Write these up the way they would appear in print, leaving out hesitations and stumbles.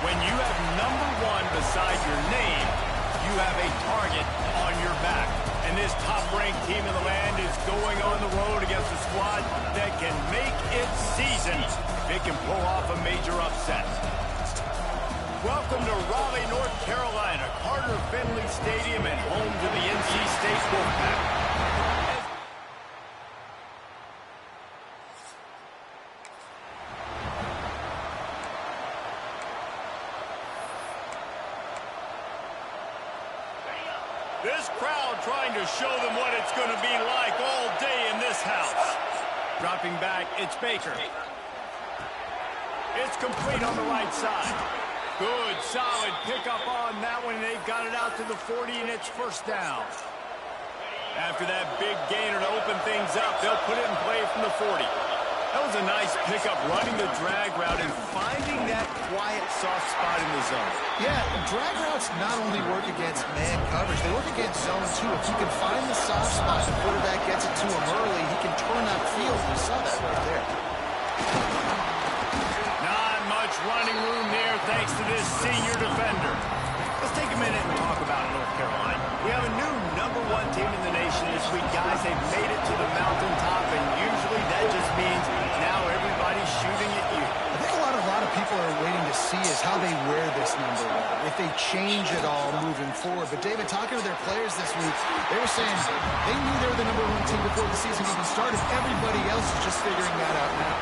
When you have number 1 beside your name, you have a target on your back. And this top-ranked team in the land is going on the road against a squad that can make its season if it can pull off a major upset. Welcome to Raleigh, North Carolina, Carter Finley Stadium, and home to the NC State Wolfpack. This crowd trying to show them what it's going to be like all day in this house. Dropping back, it's Baker. It's complete on the right side. Good, solid pickup on that one. They've got it out to the 40, and it's first down. After that big gainer to open things up, they'll put it in play from the 40. That was a nice pickup, running the drag route and finding that quiet, soft spot in the zone. Yeah, drag routes not only work against man coverage, they work against zone too. If you can find the soft spot, the quarterback gets it to him early, he can turn that field. You saw that right there. Not much running room there thanks to this senior defender. Let's take a minute and talk about North Carolina. We have a new number 1 team in the nation this week, guys. They've made it to the mountaintop, and usually that just means now everybody's shooting at you. I think a lot of people are waiting to see is how they wear this number 1, if they change it all moving forward. But, David, talking to their players this week, they were saying they knew they were the number 1 team before the season even started. Everybody else is just figuring that out now.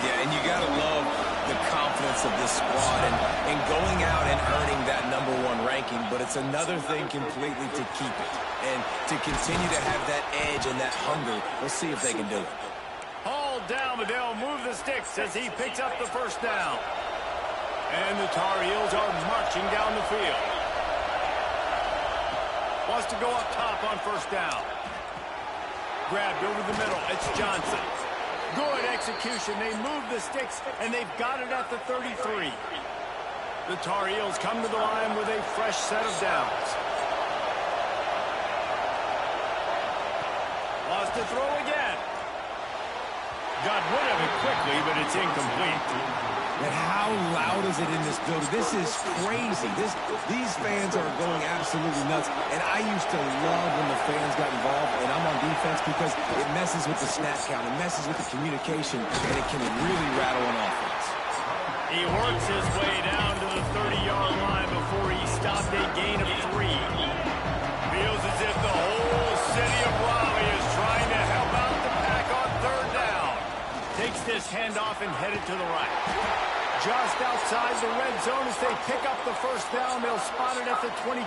Yeah, and you got to love the confidence of this squad and going out and earning that number 1 ranking, but it's another thing completely to keep it and to continue to have that edge and that hunger. We'll see if they can do it. Hauled down, but they'll move the sticks as he picks up the first down. And the Tar Heels are marching down the field. Wants to go up top on first down. Grabbed over the middle. It's Johnson. Good execution. They move the sticks, and they've got it at the 33. The Tar Heels come to the line with a fresh set of downs. Lost to throw again. Got rid of it quickly, but it's incomplete. And how loud is it in this building? This is crazy. These fans are going absolutely nuts. And I used to love when the fans got involved, and I'm on defense because it messes with the snap count. It messes with the communication, and it can really rattle an offense. He works his way down to the 30-yard line before he stopped a gain of 3. Feels as if the whole city of Raleigh is trying to help out the pack on third down. Takes this handoff and headed to the right. Just outside the red zone as they pick up the first down. They'll spot it at the 22.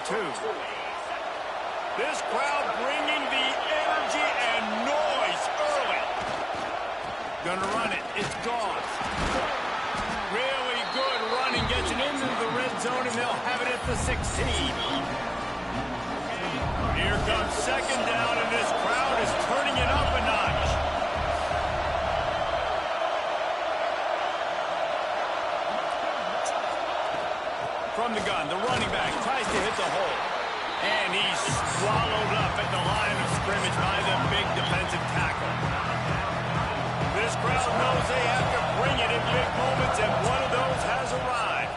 This crowd bringing the energy and noise early. Gonna run it. It's gone. Really good running. Gets it into the red zone, and they'll have it at the 16. Here comes second down, and this crowd is turning it up a notch. From the gun, the running back tries to hit the hole. And he's swallowed up at the line of scrimmage by the big defensive tackle. This crowd knows they have to bring it in big moments, and one of those has arrived.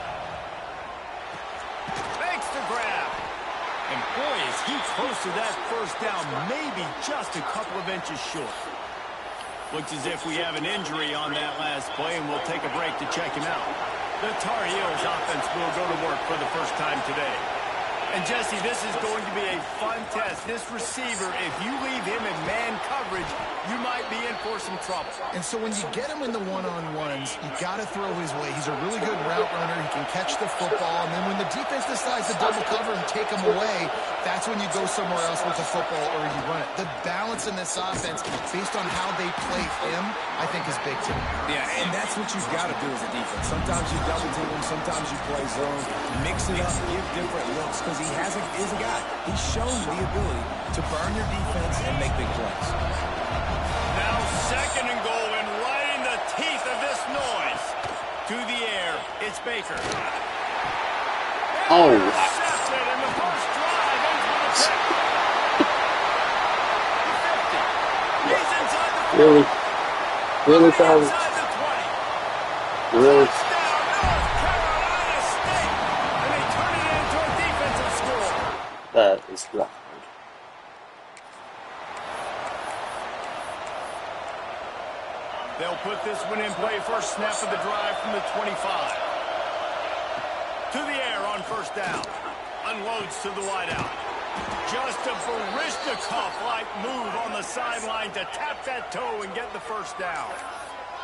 Makes the grab. And boy, is he close to that first down, maybe just a couple of inches short. Looks as if we have an injury on that last play, and we'll take a break to check him out. The Tar Heels offense will go to work for the first time today. And, Jesse, this is going to be a fun test. This receiver, if you leave him in man coverage, you might be in for some trouble. And so when you get him in the one-on-ones, you got to throw his way. He's a really good route runner. He can catch the football. And then when the defense decides to double cover and take him away, that's when you go somewhere else with the football or you run it. The balance in this offense, based on how they play him, I think is big to me. Yeah, and that's what you've got to do as a defense. Sometimes you double team him, sometimes you play zone, mix it up, give different looks, because he is a guy. He's shown the ability to burn your defense and make big plays. Now second and goal, and right in the teeth of this noise. To the air, it's Baker. Oh, intercepted in the first drive into the pick. 50. He's inside the 40. really? Really, Travis? Inside the 20. Really? Touchdown, North Carolina, this record. They'll put this one in play. First snap of the drive from the 25. To the air on first down. Unloads to the wideout. Just a Barishnikov-like move on the sideline to tap that toe and get the first down.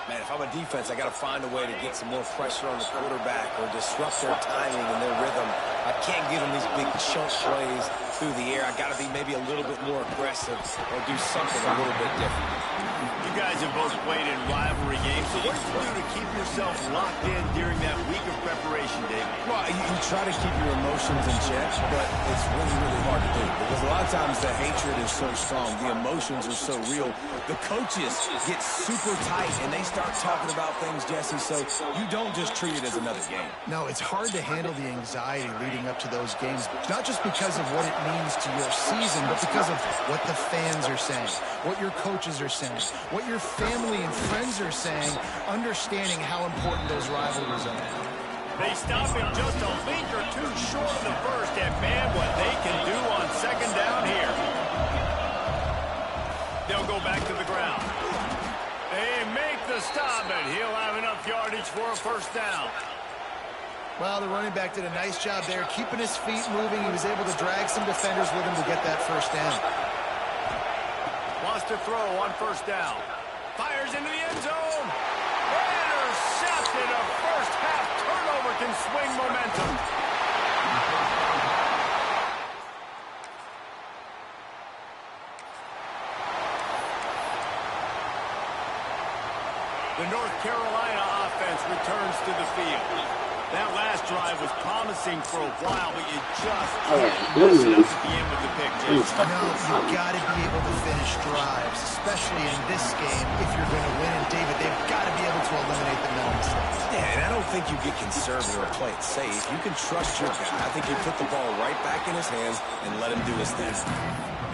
Man, if I'm a defense, I got to find a way to get some more pressure on the quarterback or disrupt their timing and their rhythm. I can't give them these big chunk plays through the air. I got to be maybe a little bit more aggressive or do something a little bit different. You guys have both played in rivalry games, so what do you do to keep yourself locked in during that week of preparation, David? Well, you try to keep your emotions in check, but it's really, really hard to do because a lot of times the hatred is so strong. The emotions are so real. The coaches get super tight, and they start talking about things, Jesse, so you don't just treat it as another game. No, it's hard to handle the anxiety leading up to those games, not just because of what it means to your season, but because of what the fans are saying, what your coaches are saying, what your family and friends are saying, understanding how important those rivalries are. They stop him just a link or two short of the first, and man, what they can do on second down here. They'll go back to the ground. They make the stop, and he'll have enough yardage for a first down. Well, the running back did a nice job there, keeping his feet moving. He was able to drag some defenders with him to get that first down. Wants to throw on first down. Fires into the end zone. Intercepted. A first half turnover can swing momentum. The North Carolina offense returns to the field. That last drive was promising for a while, but you just can't mess it up at the end with the pick, Jason. No, you've got to be able to finish drives, especially in this game if you're going to win. And, David, they've got to be able to eliminate the mental mistakes. Yeah, and I don't think you get conservative or play it safe. You can trust your guy. I think you put the ball right back in his hands and let him do his thing.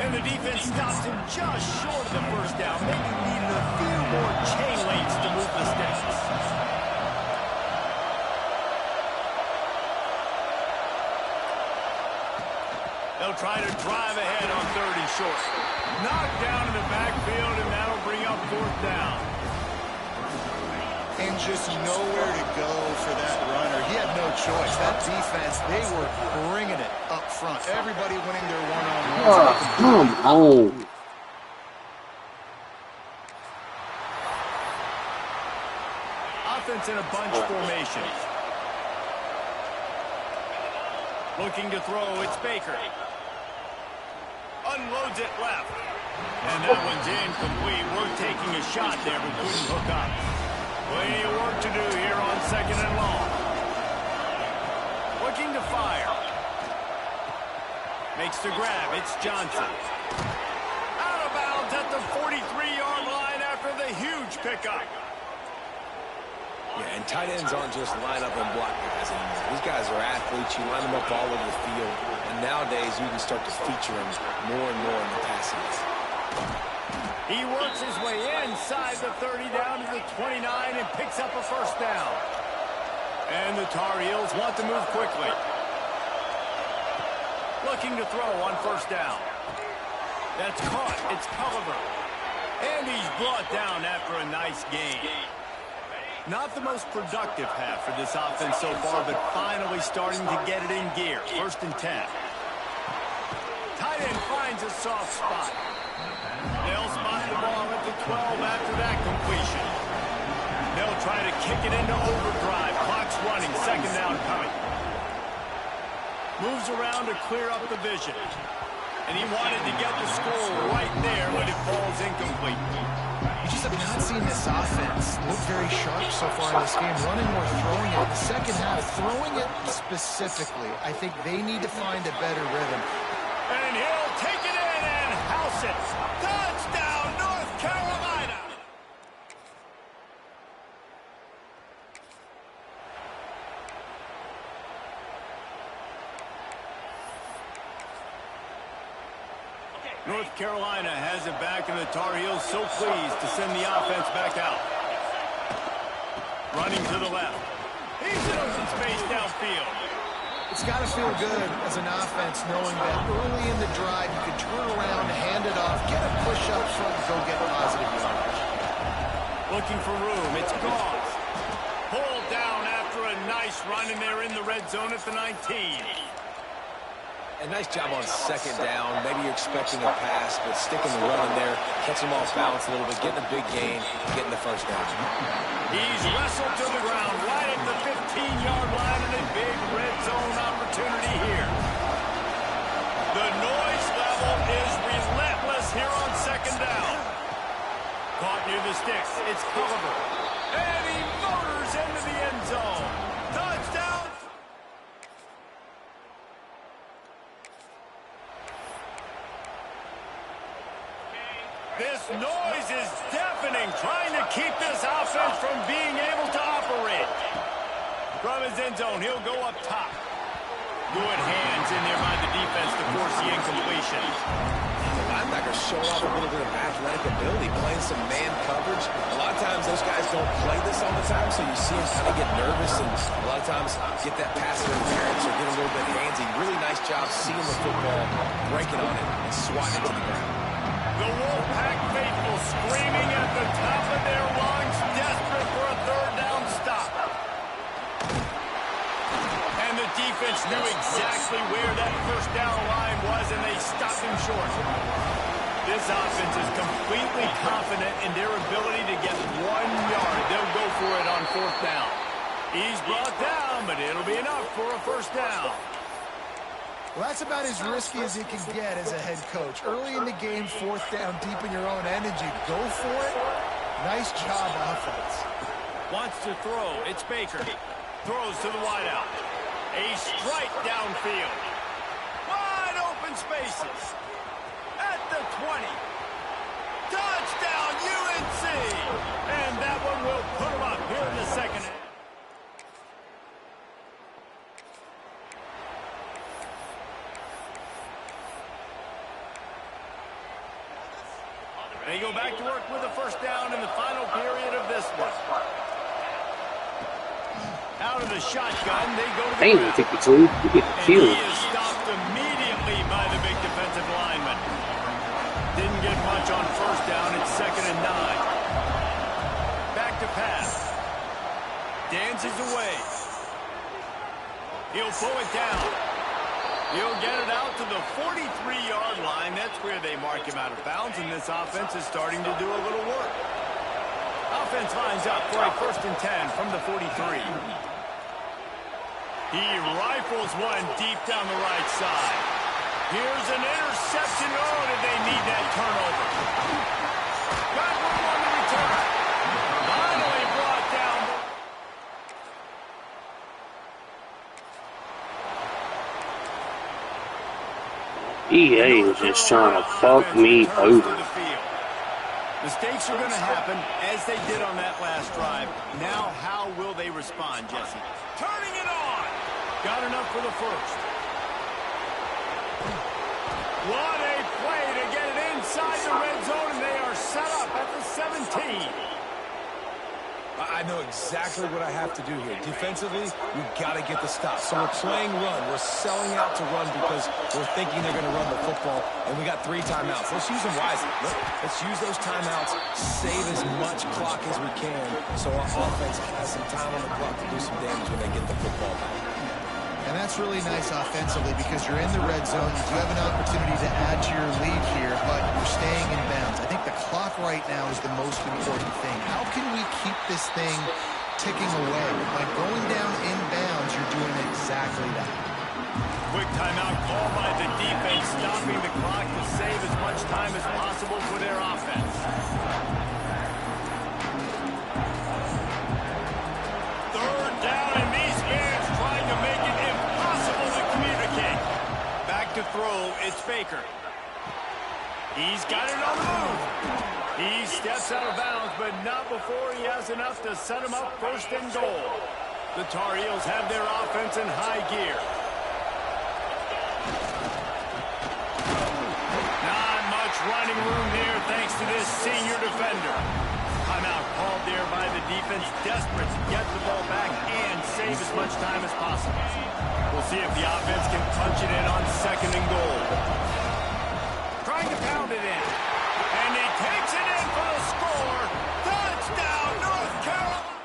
And the defense stops him just short of the first down, maybe needed a few more chain links to move the sticks. They'll try to drive ahead on 30 short. Knocked down in the backfield, and that'll bring up fourth down. And just nowhere to go for that runner. He had no choice. That defense, they were bringing it up front. Everybody winning their one-on-ones. Oh, come on. Offense in a bunch formation. Looking to throw, it's Baker. Unloads it left. And that one's incomplete. We're taking a shot there, but couldn't hook up. Plenty of work to do here on second and long. Looking to fire. Makes the grab. It's Johnson. Out of bounds at the 43-yard line after the huge pickup. Yeah, and tight ends aren't just line up and block guys anymore. These guys are athletes. You line them up all over the field. And nowadays, you can start to feature them more and more in the passing. He works his way inside the 30 down to the 29 and picks up a first down. And the Tar Heels want to move quickly. Looking to throw on first down. That's caught. It's Culliver. And he's brought down after a nice gain. Not the most productive half for this offense so far, but finally starting to get it in gear. First and 10. Tight end finds a soft spot. They'll spot the ball at the 12 after that completion. They'll try to kick it into overdrive. Clock's running. Second down coming. Moves around to clear up the vision. And he wanted to get the score right there, but it falls incomplete. You just have not seen this offense look very sharp so far in this game, running or throwing it. In the second half, throwing it specifically, I think they need to find a better rhythm. And he'll take it in and house it. Touchdown, North Carolina! North Carolina has it back, and the Tar Heels so pleased to send the offense back out. Running to the left. He's in open space downfield. It's got to feel good as an offense knowing that early in the drive you can turn around, hand it off, get a push up front, and go get positive yardage. Looking for room. It's Goss. Pulled down after a nice run, and they're in the red zone at the 19. A nice job on second down. Maybe you're expecting a pass, but sticking the run in there, catching them off balance a little bit, getting a big gain, getting the first down. He's wrestled to the ground right at the 15-yard line, and a big red zone opportunity here. The noise level is relentless here on second down. Caught near the sticks. It's Culliver. And he motors into the end zone. Touchdown. This noise is deafening, trying to keep this offense from being able to operate. From his end zone, he'll go up top. Good hands in there by the defense to force the incompletion. The linebacker showing off a little bit of athletic ability, playing some man coverage. A lot of times those guys don't play this all the time, so you see them kind of get nervous and a lot of times get that pass interference or get a little bit handsy. Really nice job seeing the football, breaking on it, and swatting it to the ground. The Wolfpack faithful screaming at the top of their lungs, desperate for a third down stop. And the defense knew exactly where that first down line was, and they stopped him short. This offense is completely confident in their ability to get 1 yard. They'll go for it on fourth down. He's brought down, but it'll be enough for a first down. Well, that's about as risky as he can get as a head coach. Early in the game, fourth down, deep in your own end, and you go for it. Nice job, offense. Wants to throw. It's Baker. Throws to the wideout. A strike downfield. Wide open spaces. At the 20. Touchdown, UNC! And that one will put him up here in the second half. They go back to work with a first down in the final period of this one. Out of the shotgun, they go to the ground. Take the two. You get killed. And he is stopped immediately by the big defensive lineman. Didn't get much on first down. It's 2nd and 9. Back to pass. Dances away. He'll pull it down. He'll get it out to the 43-yard line. That's where they mark him out of bounds, and this offense is starting to do a little work. Offense lines up for a 1st and 10 from the 43. He rifles one deep down the right side. Here's an interception. Oh, did they need that turnover? Got room on the return. Finally brought down. EA is just trying to fuck me over. Mistakes are going to happen, as they did on that last drive. Now, how will they respond, Jesse? Turning it on. Got enough for the first. What a play to get it inside the red zone, and they are set up at the 17. I know exactly what I have to do here. Defensively, we've got to get the stop. So we're playing run. We're selling out to run because we're thinking they're going to run the football, and we got 3 timeouts. Let's use them wisely. Let's use those timeouts, save as much clock as we can so our offense has some time on the clock to do some damage when they get the football back. And that's really nice offensively because you're in the red zone. You do have an opportunity to add to your lead here, but you're staying in bounds. I think the clock right now is the most important thing. How can we keep this thing ticking away? By going down in bounds, you're doing exactly that. Quick timeout call by the defense, stopping the clock to save as much time as possible for their offense. Third down, and these fans trying to make it impossible to communicate. Back to throw, it's Baker. He's got it on the move. He steps out of bounds, but not before he has enough to set him up 1st and goal. The Tar Heels have their offense in high gear. Not much running room here thanks to this senior defender. Timeout called there by the defense, desperate to get the ball back and save as much time as possible. We'll see if the offense can punch it in on 2nd and goal. Trying to pound it in. And he takes it in for the score. Touchdown, North Carolina.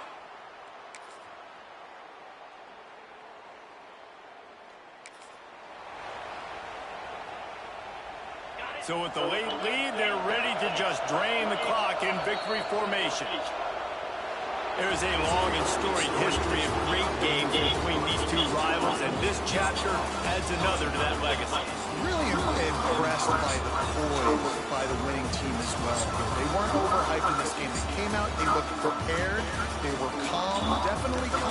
So with the late lead, they're ready to just drain the clock in victory formation. There's a long and storied history of great games between these two rivals, and this chapter adds another to that legacy. Really impressed by the poise by the winning team as well. They weren't overhyped in this game. They came out, they looked prepared, they were calm, definitely calm,